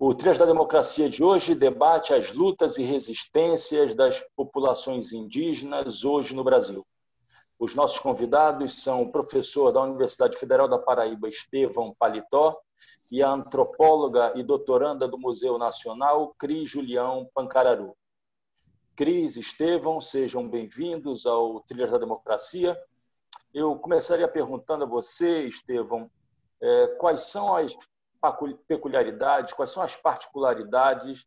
O Trilhas da Democracia de hoje debate as lutas e resistências das populações indígenas hoje no Brasil. Os nossos convidados são o professor da Universidade Federal da Paraíba, Estevão Paletó, e a antropóloga e doutoranda do Museu Nacional, Cris Julião Pancararu. Cris, Estevão, sejam bem-vindos ao Trilhas da Democracia. Eu começaria perguntando a você, Estevão, quais são as peculiaridades, quais são as particularidades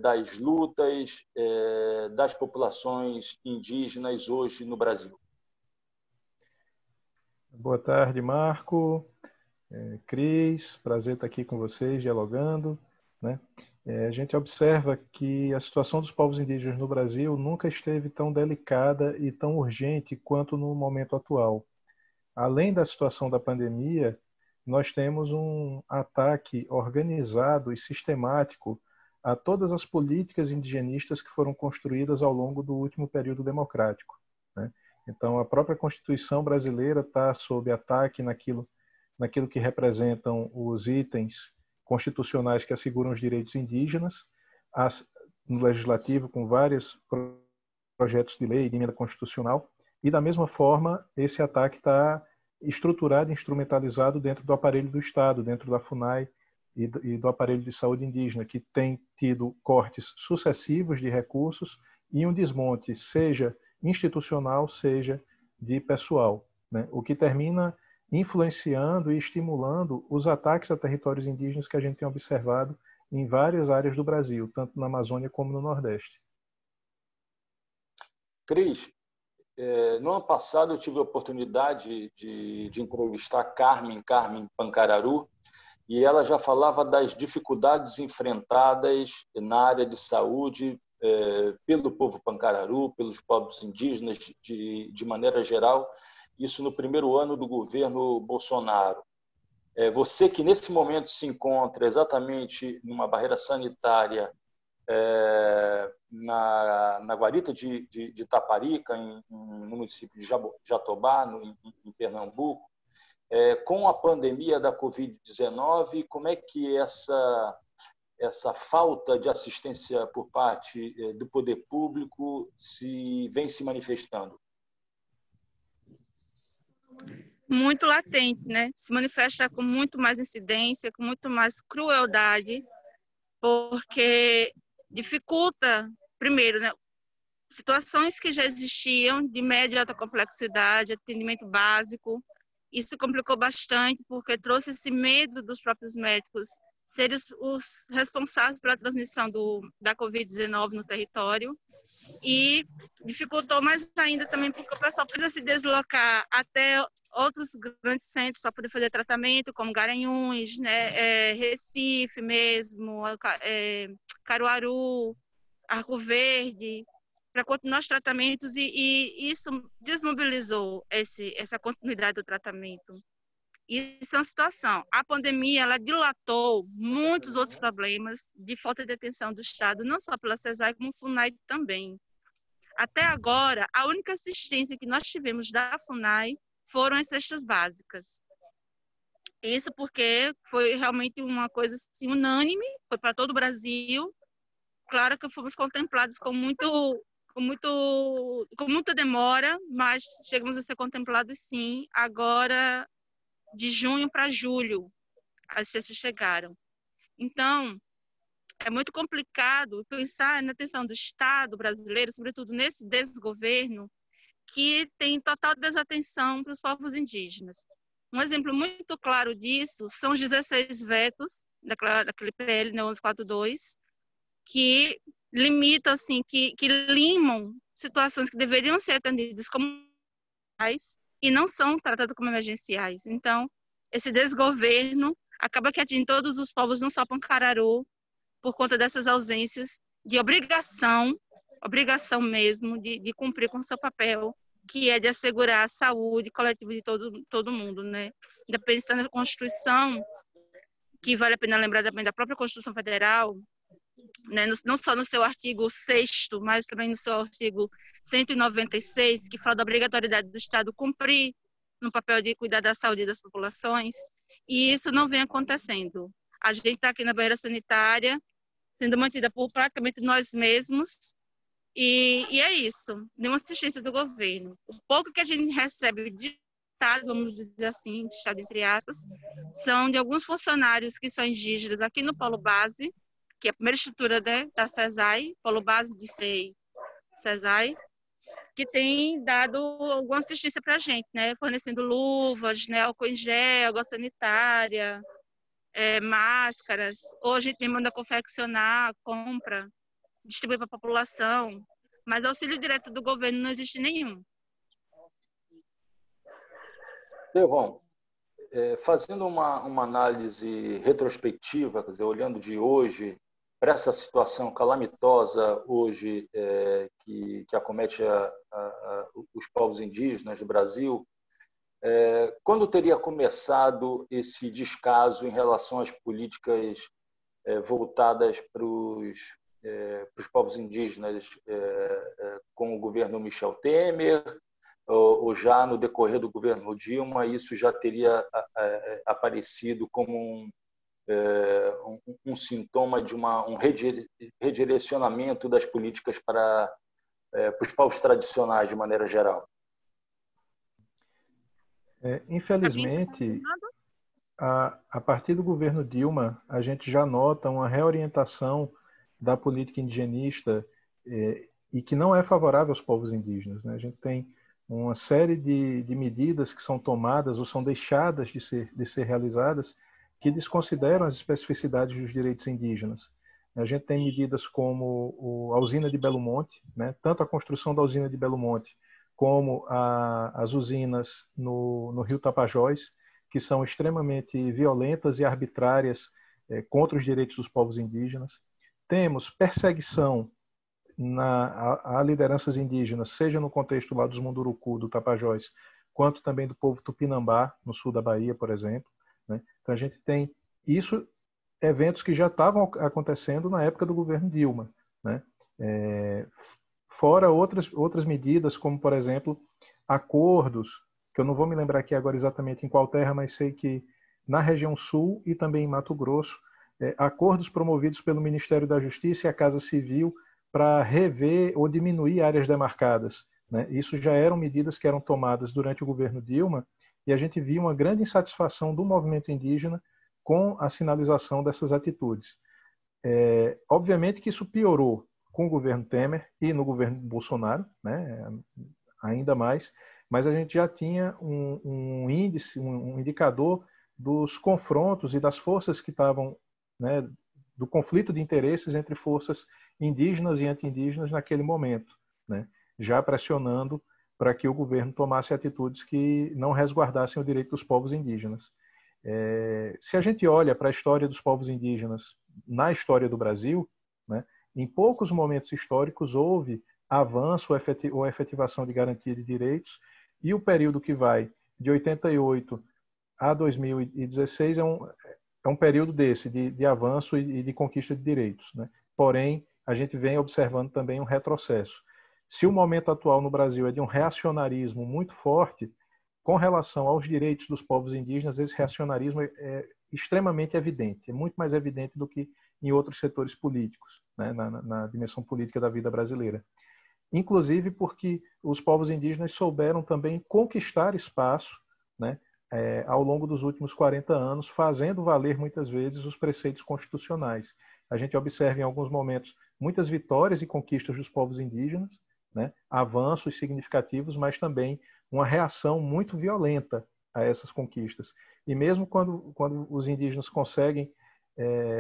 das lutas das populações indígenas hoje no Brasil? Boa tarde, Marco, Cris, prazer estar aqui com vocês, dialogando, né? A gente observa que a situação dos povos indígenas no Brasil nunca esteve tão delicada e tão urgente quanto no momento atual. Além da situação da pandemia, nós temos um ataque organizado e sistemático a todas as políticas indigenistas que foram construídas ao longo do último período democrático, né? Então, a própria Constituição brasileira está sob ataque naquilo que representam os itens constitucionais que asseguram os direitos indígenas, no Legislativo, com vários projetos de lei, de emenda constitucional, e, da mesma forma, esse ataque está estruturado e instrumentalizado dentro do aparelho do Estado, dentro da FUNAI e do aparelho de saúde indígena, que tem tido cortes sucessivos de recursos e um desmonte, seja institucional, seja de pessoal, né? O que termina influenciando e estimulando os ataques a territórios indígenas que a gente tem observado em várias áreas do Brasil, tanto na Amazônia como no Nordeste. Cris, no ano passado eu tive a oportunidade de entrevistar Carmen Pancararu, e ela já falava das dificuldades enfrentadas na área de saúde pelo povo Pancararu, pelos povos indígenas de maneira geral, isso no primeiro ano do governo Bolsonaro. Você que nesse momento se encontra exatamente numa barreira sanitária na guarita de Taparica, no município de Jatobá, em Pernambuco, com a pandemia da Covid-19, como é que essa falta de assistência por parte do poder público vem se manifestando? Muito latente, né? Se manifesta com muito mais incidência, com muito mais crueldade, porque dificulta, primeiro, né, situações que já existiam de média e alta complexidade, atendimento básico. Isso complicou bastante, porque trouxe esse medo dos próprios médicos serem os responsáveis pela transmissão da Covid-19 no território, e dificultou mais ainda também porque o pessoal precisa se deslocar até outros grandes centros para poder fazer tratamento, como Garanhuns, né, Recife mesmo, Caruaru, Arco Verde, para continuar os tratamentos, e isso desmobilizou essa continuidade do tratamento. Isso é uma situação. A pandemia, ela dilatou muitos outros problemas de falta de atenção do Estado, não só pela CESAI, como FUNAI também. Até agora, a única assistência que nós tivemos da FUNAI foram as cestas básicas. Isso porque foi realmente uma coisa assim, unânime, foi para todo o Brasil. Claro que fomos contemplados com muita demora, mas chegamos a ser contemplados sim. Agora, de junho para julho, as cestas chegaram. Então, é muito complicado pensar na atenção do Estado brasileiro, sobretudo nesse desgoverno, que tem total desatenção para os povos indígenas. Um exemplo muito claro disso são os 16 vetos daquele PL 1142, que limitam, assim, que limam situações que deveriam ser atendidas como e não são tratadas como emergenciais. Então, esse desgoverno acaba que atinge todos os povos, não só Pancararu, por conta dessas ausências de obrigação mesmo, de cumprir com o seu papel, que é de assegurar a saúde coletiva de todo mundo, né? Independente da Constituição, que vale a pena lembrar também da própria Constituição Federal, né? Não só no seu artigo 6º, mas também no seu artigo 196, que fala da obrigatoriedade do Estado cumprir no papel de cuidar da saúde das populações, e isso não vem acontecendo. A gente está aqui na barreira sanitária, sendo mantida por praticamente nós mesmos, e é isso, nenhuma assistência do governo. O pouco que a gente recebe de Estado, vamos dizer assim, de Estado entre aspas, são de alguns funcionários que são indígenas aqui no Polo Base, que é a primeira estrutura, né, da CESAI, Polo Base de SEI, CESAI, que tem dado alguma assistência para a gente, né, fornecendo luvas, né, álcool em gel, água sanitária, máscaras, ou a gente me manda confeccionar, compra, distribui para a população, mas auxílio direto do governo não existe nenhum. Devon, fazendo uma análise retrospectiva, quer dizer, olhando de hoje para essa situação calamitosa hoje que acomete os povos indígenas do Brasil, quando teria começado esse descaso em relação às políticas voltadas para os povos indígenas com o governo Michel Temer, ou já no decorrer do governo Dilma, isso já teria aparecido como um sintoma de um redirecionamento das políticas para os povos tradicionais, de maneira geral? Infelizmente, a partir do governo Dilma, a gente já nota uma reorientação da política indigenista e que não é favorável aos povos indígenas, né? A gente tem uma série de medidas que são tomadas ou são deixadas de ser realizadas que desconsideram as especificidades dos direitos indígenas. A gente tem medidas como a usina de Belo Monte, né? Tanto a construção da usina de Belo Monte como as usinas no Rio Tapajós, que são extremamente violentas e arbitrárias contra os direitos dos povos indígenas. Temos perseguição a lideranças indígenas, seja no contexto lá dos Munduruku, do Tapajós, quanto também do povo Tupinambá, no sul da Bahia, por exemplo, né? Então a gente tem eventos que já estavam acontecendo na época do governo Dilma, né? Fora outras medidas, como, por exemplo, acordos, que eu não vou me lembrar aqui agora exatamente em qual terra, mas sei que na região sul e também em Mato Grosso, acordos promovidos pelo Ministério da Justiça e a Casa Civil para rever ou diminuir áreas demarcadas, né? Isso já eram medidas que eram tomadas durante o governo Dilma e a gente via uma grande insatisfação do movimento indígena com a sinalização dessas atitudes. Obviamente que isso piorou com o governo Temer e no governo Bolsonaro, né? Ainda mais, mas a gente já tinha um índice, um indicador dos confrontos e das forças que estavam, né, do conflito de interesses entre forças indígenas e anti-indígenas naquele momento, né, já pressionando para que o governo tomasse atitudes que não resguardassem o direito dos povos indígenas. Se a gente olha para a história dos povos indígenas na história do Brasil, né, em poucos momentos históricos houve avanço ou efetivação de garantia de direitos, e o período que vai de 88 a 2016 é um período desse, de avanço e de conquista de direitos, né? Porém, a gente vem observando também um retrocesso. Se o momento atual no Brasil é de um reacionarismo muito forte, com relação aos direitos dos povos indígenas, esse reacionarismo é extremamente evidente, é muito mais evidente do que em outros setores políticos, né, na dimensão política da vida brasileira. Inclusive porque os povos indígenas souberam também conquistar espaço, né, ao longo dos últimos 40 anos, fazendo valer muitas vezes os preceitos constitucionais. A gente observa em alguns momentos muitas vitórias e conquistas dos povos indígenas, né, avanços significativos, mas também uma reação muito violenta a essas conquistas. E mesmo quando os indígenas conseguem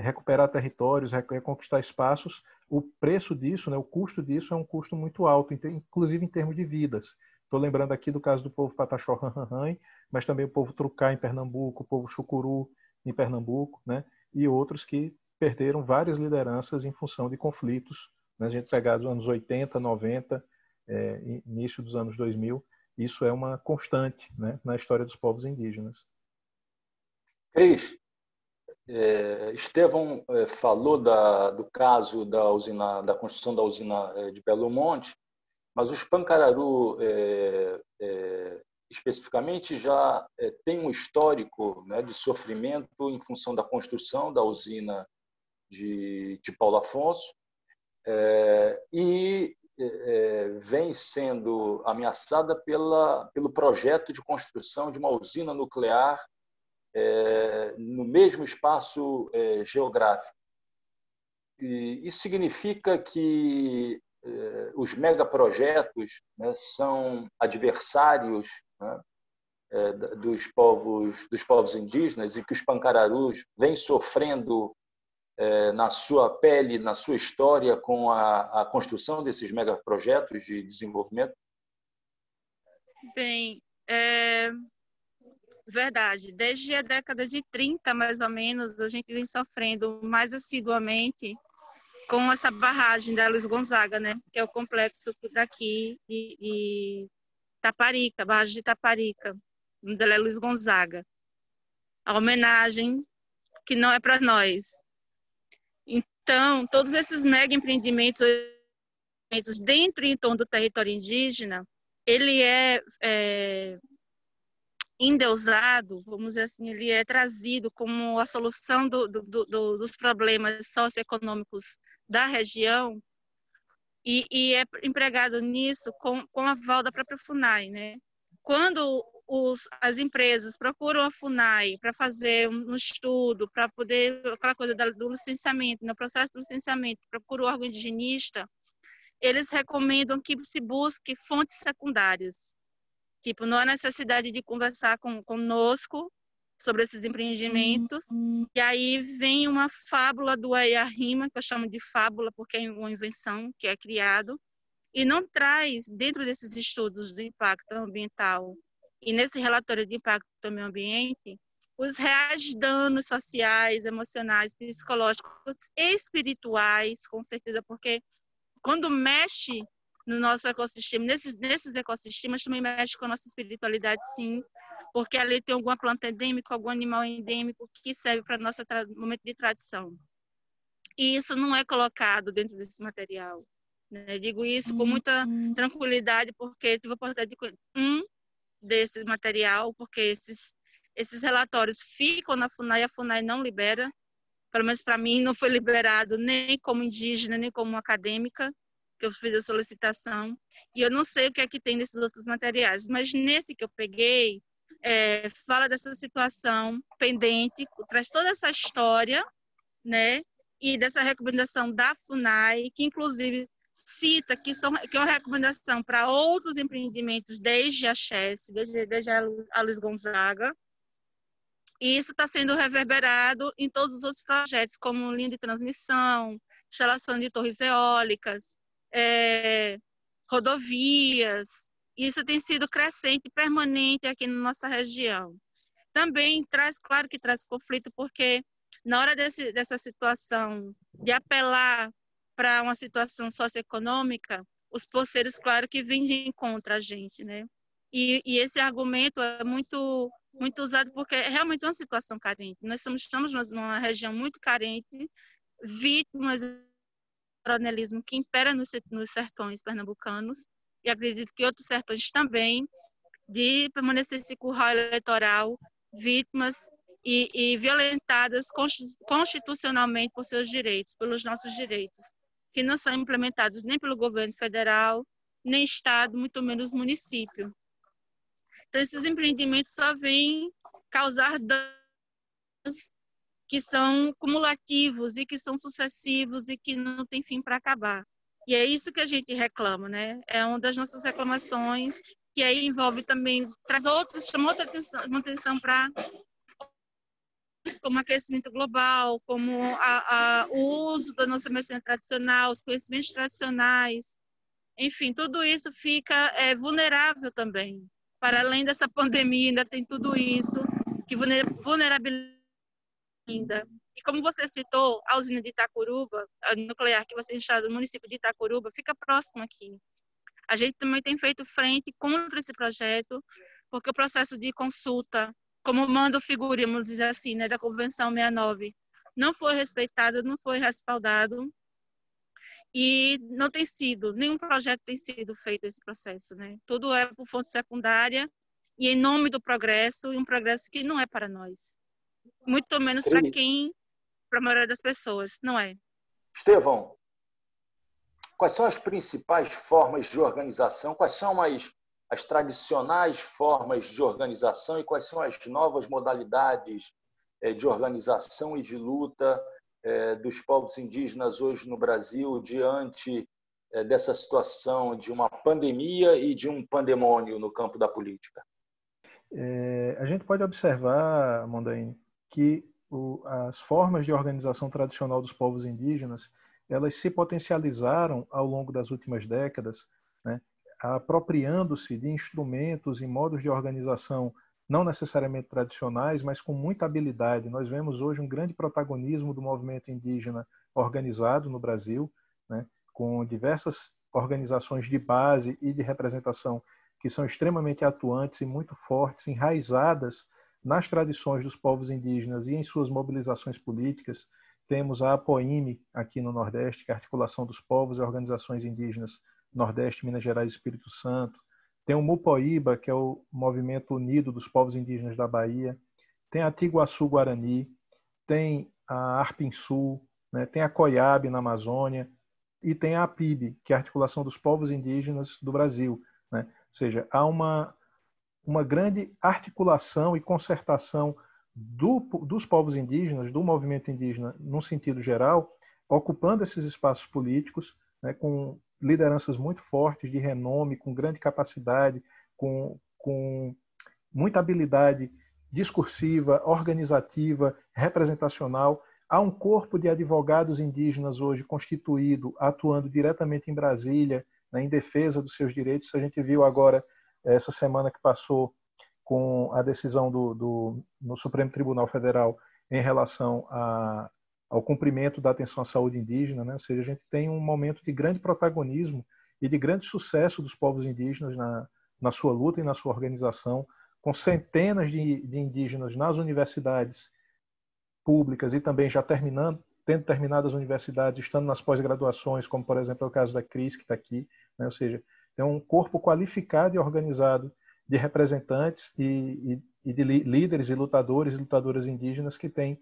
recuperar territórios, reconquistar espaços, o preço disso, né, o custo disso é um custo muito alto, inclusive em termos de vidas. Estou lembrando aqui do caso do povo Pataxó Ranranhã, mas também o povo Trucá em Pernambuco, o povo Chucuru em Pernambuco, né, e outros que perderam várias lideranças em função de conflitos, né, a gente pegar dos anos 80, 90, início dos anos 2000, isso é uma constante, né, na história dos povos indígenas. Cris, Estevão falou do caso da construção da usina de Belo Monte, mas os Pancararu especificamente, já tem um histórico, né, de sofrimento em função da construção da usina de Paulo Afonso, e vem sendo ameaçada pelo projeto de construção de uma usina nuclear no mesmo espaço geográfico. E isso significa que os megaprojetos, né, são adversários, né, dos povos indígenas, e que os pancararus vêm sofrendo na sua pele, na sua história, com a construção desses megaprojetos de desenvolvimento? Bem, verdade. Desde a década de 30, mais ou menos, a gente vem sofrendo mais assiduamente com essa barragem da Luiz Gonzaga, né? Que é o complexo daqui de Taparica, barragem de Taparica, da Luiz Gonzaga. A homenagem que não é para nós. Então, todos esses mega empreendimentos dentro e em torno do território indígena, ele é endeusado, vamos dizer assim, ele é trazido como a solução dos problemas socioeconômicos da região, e é empregado nisso com a aval da própria FUNAI, né? Quando as empresas procuram a FUNAI para fazer um estudo, para poder, aquela coisa do licenciamento, no processo do licenciamento, procura o órgão indigenista, eles recomendam que se busque fontes secundárias. Tipo, não há necessidade de conversar conosco sobre esses empreendimentos. E aí vem uma fábula do Ayahima, que eu chamo de fábula porque é uma invenção que é criado, e não traz, dentro desses estudos do impacto ambiental e nesse relatório de impacto do meio ambiente, os reais danos sociais, emocionais, psicológicos e espirituais, com certeza, porque quando mexe no nosso ecossistema, nesses ecossistemas também mexe com a nossa espiritualidade, sim, porque ali tem alguma planta endêmica, algum animal endêmico que serve para nosso momento de tradição. E isso não é colocado dentro desse material. Né? Digo isso com muita tranquilidade, porque tive a oportunidade de conhecer desse material, porque esses relatórios ficam na FUNAI e a FUNAI não libera. Pelo menos para mim não foi liberado nem como indígena, nem como acadêmica, que eu fiz a solicitação. E eu não sei o que é que tem nesses outros materiais, mas nesse que eu peguei, fala dessa situação pendente, traz toda essa história, né? E dessa recomendação da FUNAI, que inclusive cita que é uma recomendação para outros empreendimentos desde a Chess, desde a Luiz Gonzaga. E isso está sendo reverberado em todos os outros projetos, como linha de transmissão, instalação de torres eólicas, rodovias. Isso tem sido crescente e permanente aqui na nossa região. Também traz, claro que traz conflito, porque na hora dessa situação de apelar para uma situação socioeconômica, os poceiros, claro, que vêm de encontro a gente, né? E esse argumento é muito usado porque é realmente uma situação carente. Nós estamos numa região muito carente, vítimas do coronelismo que impera nos sertões pernambucanos, e acredito que outros sertões também, de permanecer esse curral eleitoral, vítimas e violentadas constitucionalmente por seus direitos, pelos nossos direitos, que não são implementados nem pelo governo federal, nem Estado, muito menos município. Então, esses empreendimentos só vêm causar danos que são cumulativos e que são sucessivos e que não tem fim para acabar. E é isso que a gente reclama, né? É uma das nossas reclamações, que aí envolve também, traz outros, chamou outra atenção para como aquecimento global, como o uso da nossa medicina tradicional, os conhecimentos tradicionais. Enfim, tudo isso fica vulnerável também. Para além dessa pandemia, ainda tem tudo isso que vulnerabiliza ainda. E como você citou, a usina de Itacuruba, a nuclear que você está no município de Itacuruba, fica próximo aqui. A gente também tem feito frente contra esse projeto, porque o processo de consulta, como manda o figurino, vamos dizer assim, né, da Convenção 69, não foi respeitado, não foi respaldado, e não tem sido, nenhum projeto tem sido feito esse processo, né? Tudo é por fonte secundária, e em nome do progresso, e um progresso que não é para nós. Muito menos para a maioria das pessoas, não é? Estevão, quais são as principais formas de organização? Quais são as tradicionais formas de organização e quais são as novas modalidades de organização e de luta dos povos indígenas hoje no Brasil diante dessa situação de uma pandemia e de um pandemônio no campo da política? A gente pode observar, Mondain, que as formas de organização tradicional dos povos indígenas, elas se potencializaram ao longo das últimas décadas, né, apropriando-se de instrumentos e modos de organização não necessariamente tradicionais, mas com muita habilidade. Nós vemos hoje um grande protagonismo do movimento indígena organizado no Brasil, né, com diversas organizações de base e de representação que são extremamente atuantes e muito fortes, enraizadas nas tradições dos povos indígenas e em suas mobilizações políticas. Temos a APOIME aqui no Nordeste, que é a Articulação dos Povos e Organizações Indígenas Nordeste, Minas Gerais e Espírito Santo. Tem o Mupoíba, que é o Movimento Unido dos Povos Indígenas da Bahia. Tem a Tiguaçu Guarani, tem a Arpinsul, né? Tem a COIAB na Amazônia e tem a APIB, que é a Articulação dos Povos Indígenas do Brasil, né? Ou seja, há uma grande articulação e concertação dos povos indígenas, do movimento indígena, num sentido geral, ocupando esses espaços políticos, né, com lideranças muito fortes, de renome, com grande capacidade, com muita habilidade discursiva, organizativa, representacional. Há um corpo de advogados indígenas hoje constituído, atuando diretamente em Brasília, né, em defesa dos seus direitos. A gente viu agora, essa semana que passou, com a decisão no Supremo Tribunal Federal em relação ao cumprimento da atenção à saúde indígena, né? Ou seja, a gente tem um momento de grande protagonismo e de grande sucesso dos povos indígenas na sua luta e na sua organização, com centenas de indígenas nas universidades públicas e também já tendo terminado as universidades, estando nas pós-graduações, como, por exemplo, é o caso da Cris, que está aqui, né? Ou seja, tem um corpo qualificado e organizado de representantes e de líderes e lutadoras indígenas que têm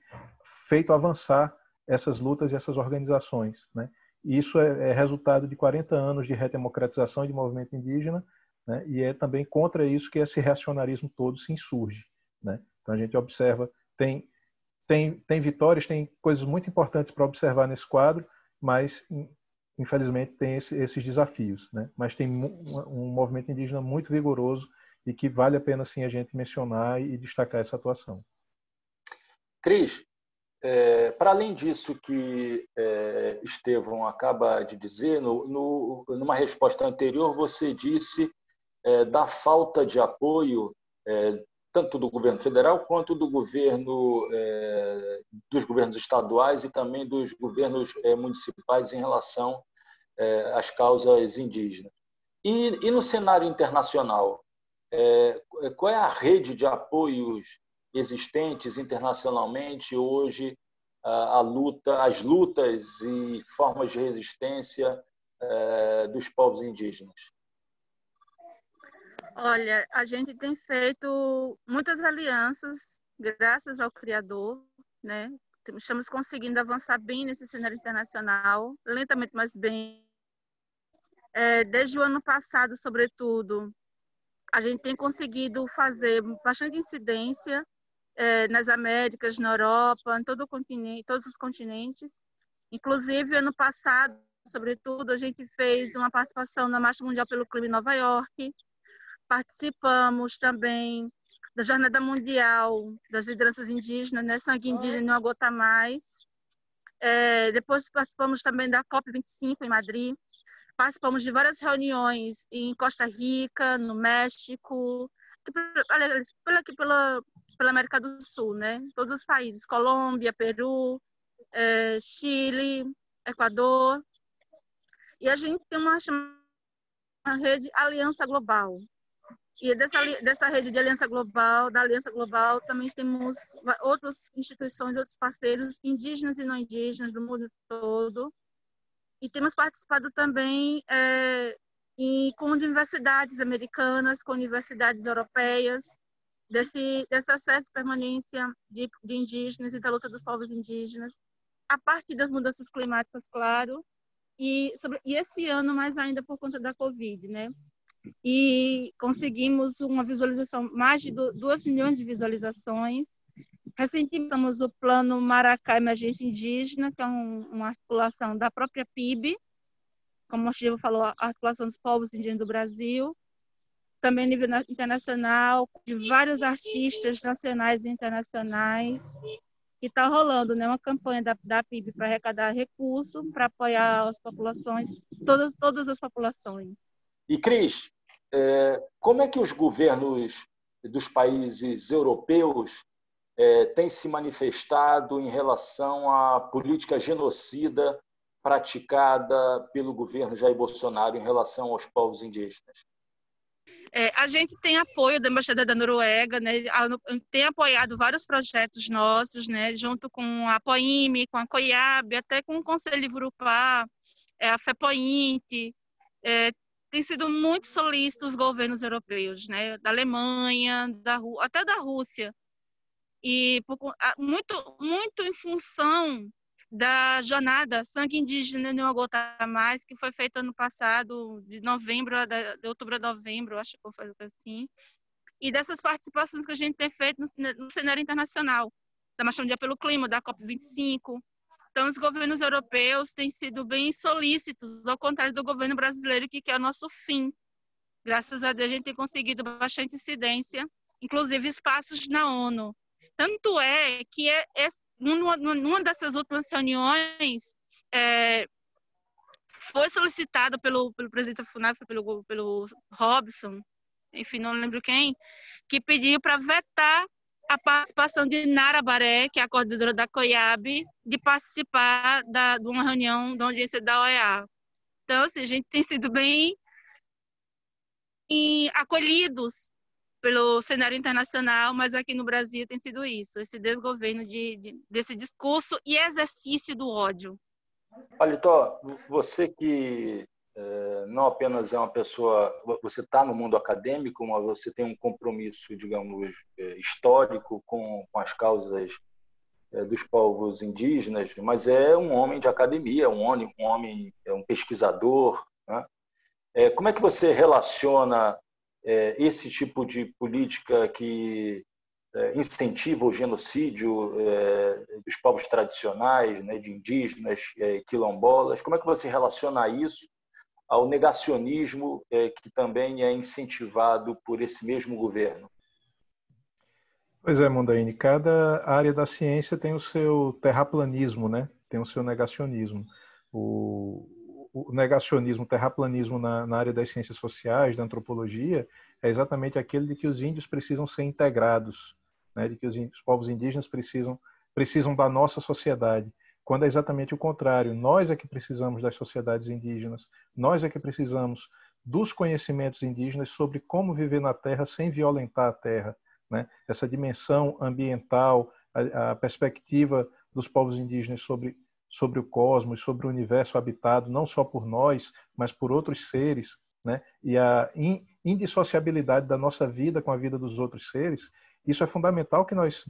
feito avançar essas lutas e essas organizações, né? E isso é resultado de 40 anos de redemocratização e de movimento indígena, né? E é também contra isso que esse reacionarismo todo se insurge, né? Então a gente observa, tem vitórias, tem coisas muito importantes para observar nesse quadro, mas infelizmente tem esses desafios, né? Mas tem um movimento indígena muito vigoroso e que vale a pena sim a gente mencionar e destacar essa atuação. Cris, para além disso que Estevão acaba de dizer, numa resposta anterior você disse da falta de apoio tanto do governo federal quanto dos governos estaduais e também dos governos municipais em relação às causas indígenas. E no cenário internacional, qual é a rede de apoios existentes internacionalmente hoje as lutas e formas de resistência dos povos indígenas? Olha, a gente tem feito muitas alianças, graças ao Criador, né? Estamos conseguindo avançar bem nesse cenário internacional, lentamente, mas bem. Desde o ano passado, sobretudo, a gente tem conseguido fazer bastante incidência nas Américas, na Europa, em todo o continente, todos os continentes. Inclusive, ano passado, sobretudo, a gente fez uma participação na Marcha Mundial pelo Clima em Nova York. Participamos também da Jornada Mundial das Lideranças Indígenas, né? Sangue Indígena Não Agota Mais. Depois participamos também da COP25 em Madrid. Participamos de várias reuniões em Costa Rica, no México, aqui pela América do Sul, né? Todos os países, Colômbia, Peru, Chile, Equador. E a gente tem uma rede Aliança Global. E dessa rede de Aliança Global, também temos outras instituições, outros parceiros, indígenas e não indígenas do mundo todo. E temos participado também e com universidades americanas, com universidades europeias, desse acesso e permanência de indígenas e da luta dos povos indígenas, a partir das mudanças climáticas, claro, e esse ano mais ainda por conta da Covid, né? E conseguimos uma visualização, mais de 2 milhões de visualizações. Recentemente, temos o Plano Maracá Emergência Indígena, que é uma articulação da própria PIB, como o Chivo falou, a articulação dos povos indígenas do Brasil, também a nível internacional, de vários artistas nacionais e internacionais, que está rolando, né, uma campanha da PIB para arrecadar recursos, para apoiar as populações, todas as populações. E, Cris, como é que os governos dos países europeus têm se manifestado em relação à política genocida praticada pelo governo Jair Bolsonaro em relação aos povos indígenas? A gente tem apoio da Embaixada da Noruega, né? Tem apoiado vários projetos nossos, né? Junto com a POIME, com a COIAB, até com o Conselho Ivurupá, a FEPOINT. Tem sido muito solícito os governos europeus, né? Da Alemanha, até da Rússia. E muito em função da jornada Sangue Indígena Nenhuma Gota a Mais, que foi feita ano passado, de outubro a novembro, acho que foi assim, e dessas participações que a gente tem feito no cenário internacional, da Marcha Mundial pelo Clima, da COP25. Então, os governos europeus têm sido bem solícitos, ao contrário do governo brasileiro, que quer o nosso fim. Graças a Deus, a gente tem conseguido bastante incidência, inclusive espaços na ONU. Tanto é que numa dessas últimas reuniões, foi solicitado pelo presidente da FUNAG, pelo Robson, enfim, não lembro quem, que pediu para vetar a participação de Nara Baré, que é a coordenadora da COIAB, de participar de uma reunião da audiência da OEA. Então, assim, a gente tem sido bem acolhidos pelo cenário internacional, mas aqui no Brasil tem sido isso, esse desgoverno desse discurso e exercício do ódio. Paletó, você que não apenas é uma pessoa, você está no mundo acadêmico, mas você tem um compromisso, digamos, histórico com as causas dos povos indígenas, mas é um homem de academia, um homem, é um pesquisador, né? Como é que você relaciona esse tipo de política que incentiva o genocídio dos povos tradicionais, né, de indígenas, quilombolas? Como é que você relaciona isso ao negacionismo que também é incentivado por esse mesmo governo? Pois é, Mondaine, cada área da ciência tem o seu terraplanismo, né? Tem o seu negacionismo. O negacionismo, o terraplanismo na área das ciências sociais, da antropologia, é exatamente aquele de que os índios precisam ser integrados, né? De que os povos indígenas precisam da nossa sociedade, quando é exatamente o contrário. Nós é que precisamos das sociedades indígenas, nós é que precisamos dos conhecimentos indígenas sobre como viver na terra sem violentar a terra, né? Essa dimensão ambiental, a perspectiva dos povos indígenas sobre o cosmos, sobre o universo habitado, não só por nós, mas por outros seres, né? E a indissociabilidade da nossa vida com a vida dos outros seres, isso é fundamental que nós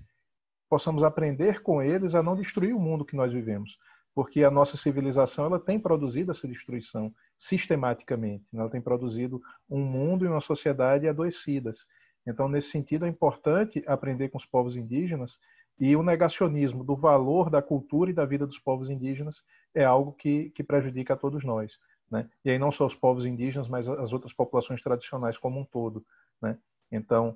possamos aprender com eles a não destruir o mundo que nós vivemos, porque a nossa civilização ela tem produzido essa destruição sistematicamente, ela tem produzido um mundo e uma sociedade adoecidas. Então, nesse sentido, é importante aprender com os povos indígenas, e o negacionismo do valor da cultura e da vida dos povos indígenas é algo que prejudica a todos nós, né? E aí não só os povos indígenas, mas as outras populações tradicionais como um todo, né? Então,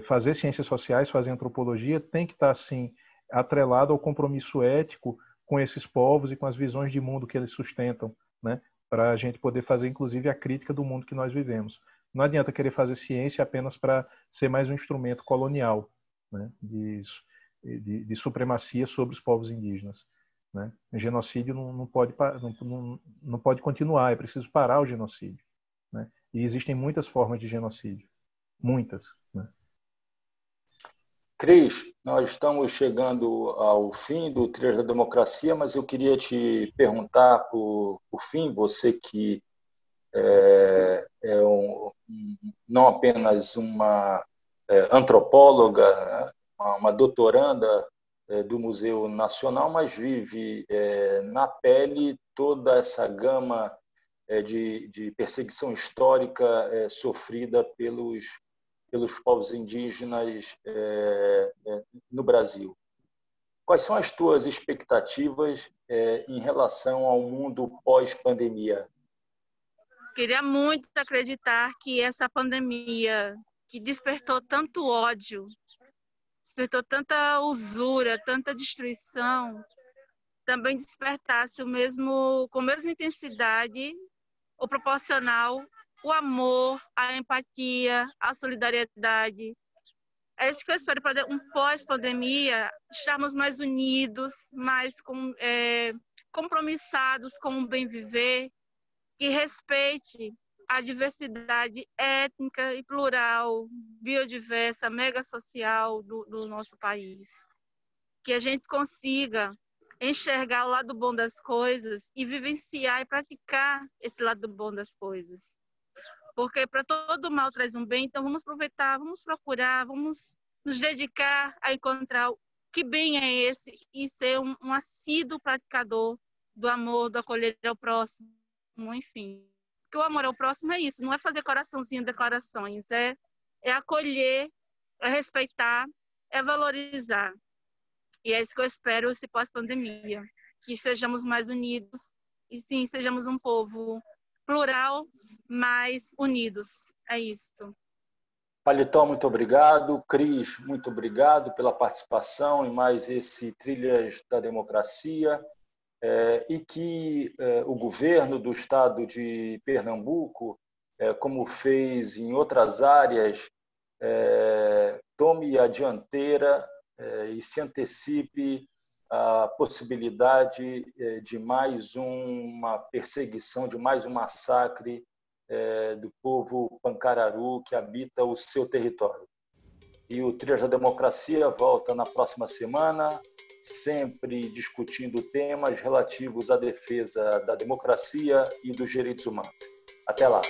fazer ciências sociais, fazer antropologia, tem que estar, assim, atrelado ao compromisso ético com esses povos e com as visões de mundo que eles sustentam, né? Para a gente poder fazer, inclusive, a crítica do mundo que nós vivemos. Não adianta querer fazer ciência apenas para ser mais um instrumento colonial, né? De supremacia sobre os povos indígenas, né? O genocídio não pode continuar, é preciso parar o genocídio, né? E existem muitas formas de genocídio, muitas, né? Cris, nós estamos chegando ao fim do Trilhas da Democracia, mas eu queria te perguntar, por fim, você que não apenas uma antropóloga, uma doutoranda do Museu Nacional, mas vive na pele toda essa gama de perseguição histórica sofrida pelos povos indígenas no Brasil. Quais são as tuas expectativas em relação ao mundo pós-pandemia? Queria muito acreditar que essa pandemia, que despertou tanto ódio, despertou tanta usura, tanta destruição, também despertasse com a mesma intensidade ou proporcional o amor, a empatia, a solidariedade. É isso que eu espero para um pós-pandemia, estarmos mais unidos, mais compromissados com o bem viver, que respeite a diversidade étnica e plural, biodiversa, mega social do nosso país. Que a gente consiga enxergar o lado bom das coisas e vivenciar e praticar esse lado bom das coisas. Porque para todo mal traz um bem, então vamos aproveitar, vamos procurar, vamos nos dedicar a encontrar que bem é esse e ser um assíduo praticador do amor, do acolher ao próximo, enfim. Porque o amor ao próximo é isso, não é fazer coraçãozinho, declarações, é acolher, é respeitar, é valorizar. E é isso que eu espero esse pós-pandemia, que sejamos mais unidos e sim, sejamos um povo plural, mas unidos. É isso. Paletó, muito obrigado. Cris, muito obrigado pela participação em mais esse Trilhas da Democracia. E que o governo do estado de Pernambuco, como fez em outras áreas, tome a dianteira e se antecipe à possibilidade de mais uma perseguição, de mais um massacre do povo pancararu que habita o seu território. E o Trilhas da Democracia volta na próxima semana, sempre discutindo temas relativos à defesa da democracia e dos direitos humanos. Até lá!